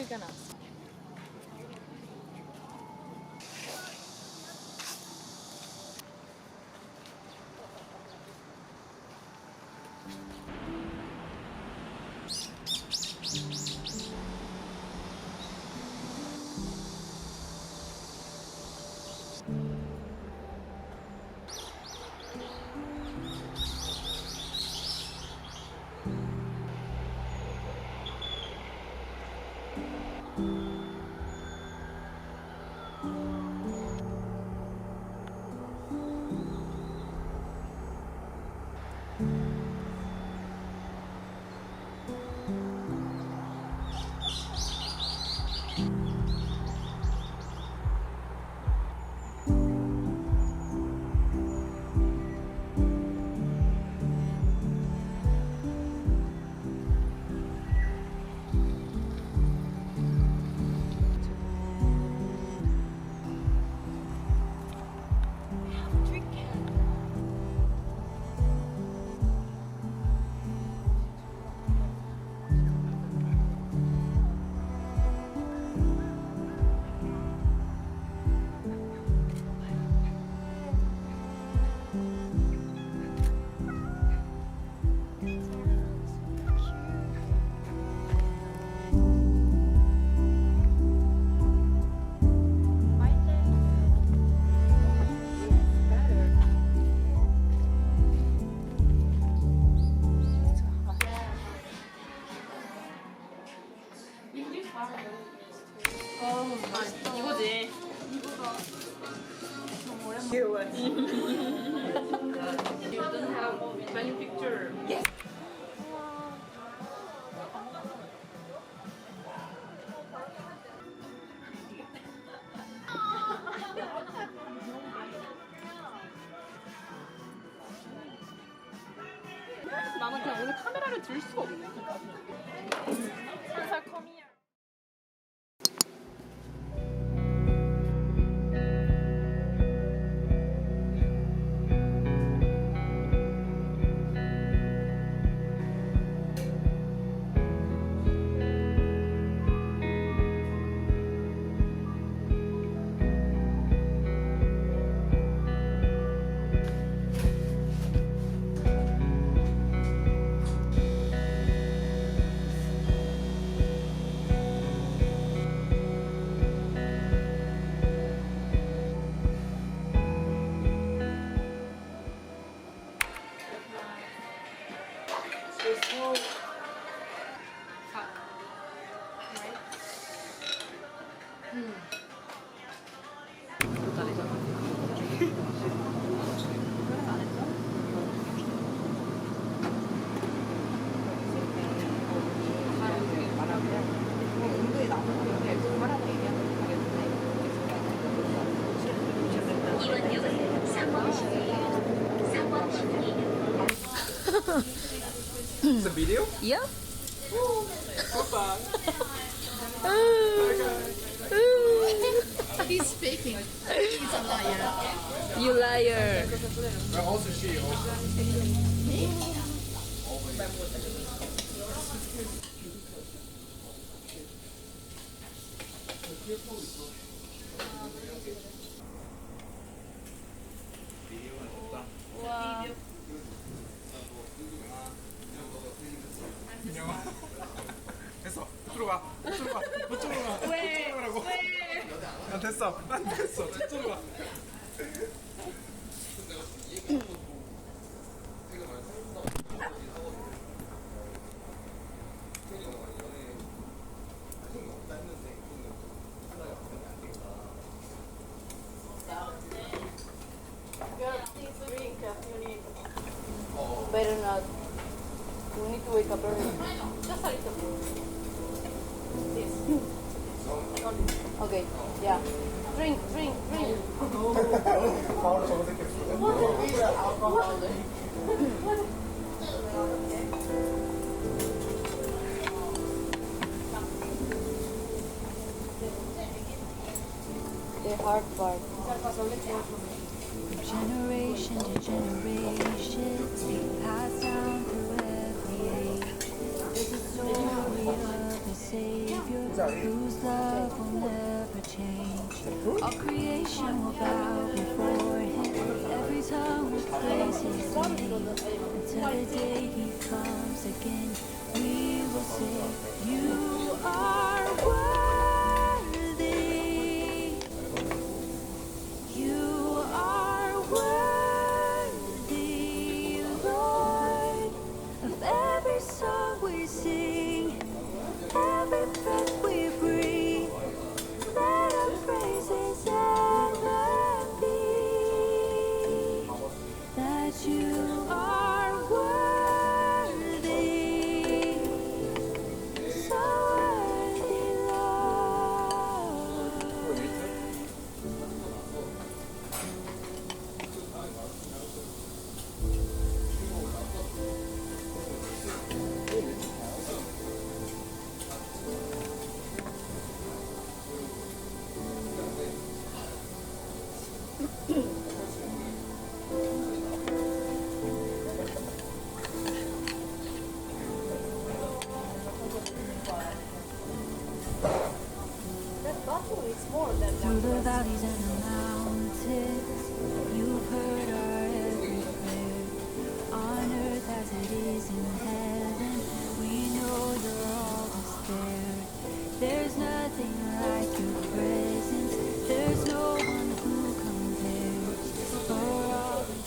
gonna ask. 이거지. Cute. You don't have many picture. 나는 그냥 오늘 카메라를 들 수가 없네. 항상 커미야. It's a video? Yeah? He's speaking. He's a liar. You liar. Also she also. 와. 민영아. 됐어. 들어가. 들어가. 저쪽으로 가. 왜? 들어가라고. 왜? 난 됐어. 난 됐어. 저쪽으로 가. Better not. We need to wake up early. Just a little bit. This. Okay, yeah. Drink. 바로 저거 생겼어. The hard part. Generation to generation, passed down through every age. There's a story of the Savior whose love will never change. All creation will bow before him. Every tongue will praise his name. Until the day he comes again, we will say, you are worthy. You are worthy, Lord, of every song we sing, every breath we breathe. Let our praises ever be. That you are worthy, so worthy, Lord. That bottle is more than Through the valleys and the mountains, you've heard our every prayer. On earth as it is in heaven, we know you're always there. There's nothing like your presence. There's no one who compares. For all eternity.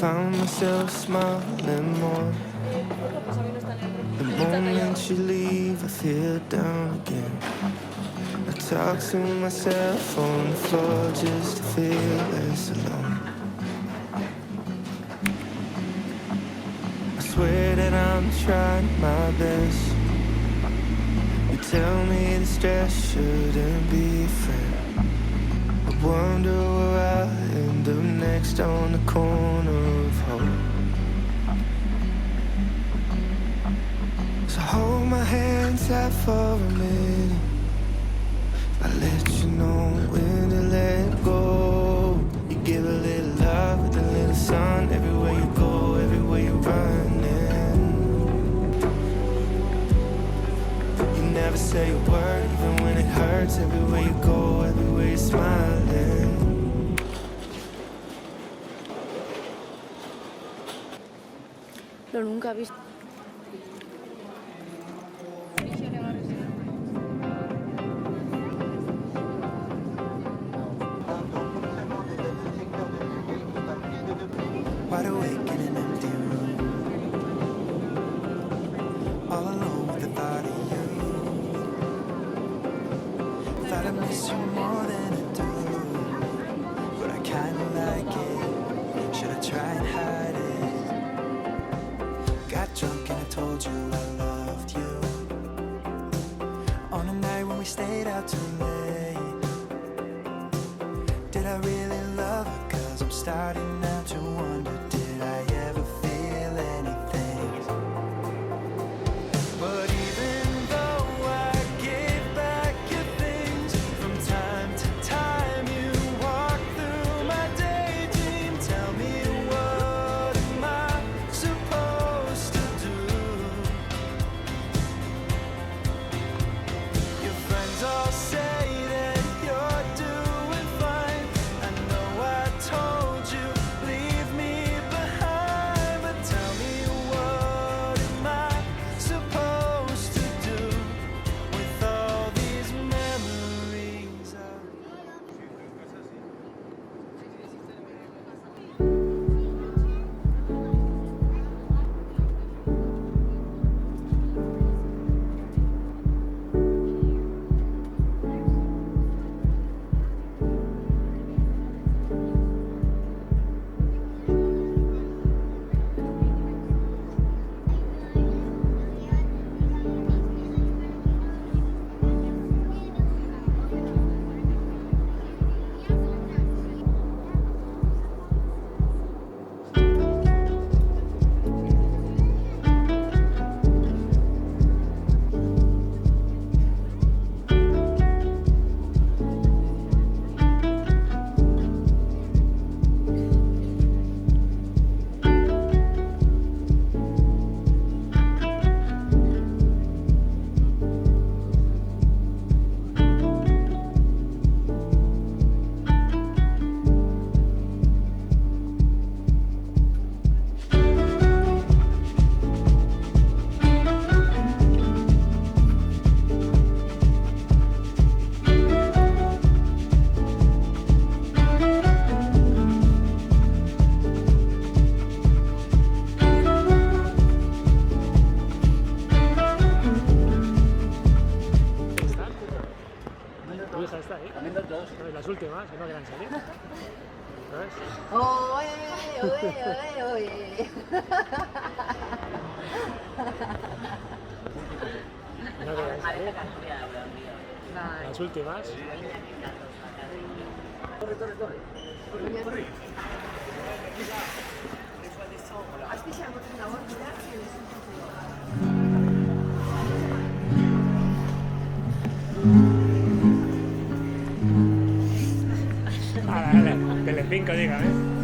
Found myself smiling more. The moment you leave, I feel down again. I talk to myself on the floor just to feel less alone. I swear that I'm trying my best. You tell me the stress shouldn't be a friend. I wonder where I end up next on the corner of hope. So hold my hands tight for a minute. I'll let you know when to let go. You give a little love with a little sun. Everywhere you go, everywhere you're running. You never say a word, even when it hurts. Everywhere you go, everywhere you're smiling. Lo nunca he visto. Wide awake in an empty room, all alone with the thought of you. Thought I miss you more than I do, but I kinda like it. Should I try and hide it? Got drunk and I told you I loved you. On a night when we stayed out too late. Did I really love her? starting now to wonder, did I ever feel anything? But even though I gave back your things, from time to time you walk through my daydream. Tell me, what am I supposed to do? Your friends all say that you're doing fine. I know I told you, leave me behind. But tell me, what am I supposed to do with all these memories of Tu hija está ahí. También dos. Las últimas, que no quieran salir. ¿Sabes? Oye, oye, oye. No quieran salir. Las últimas. Vale, Telecinco, diga, ¿eh?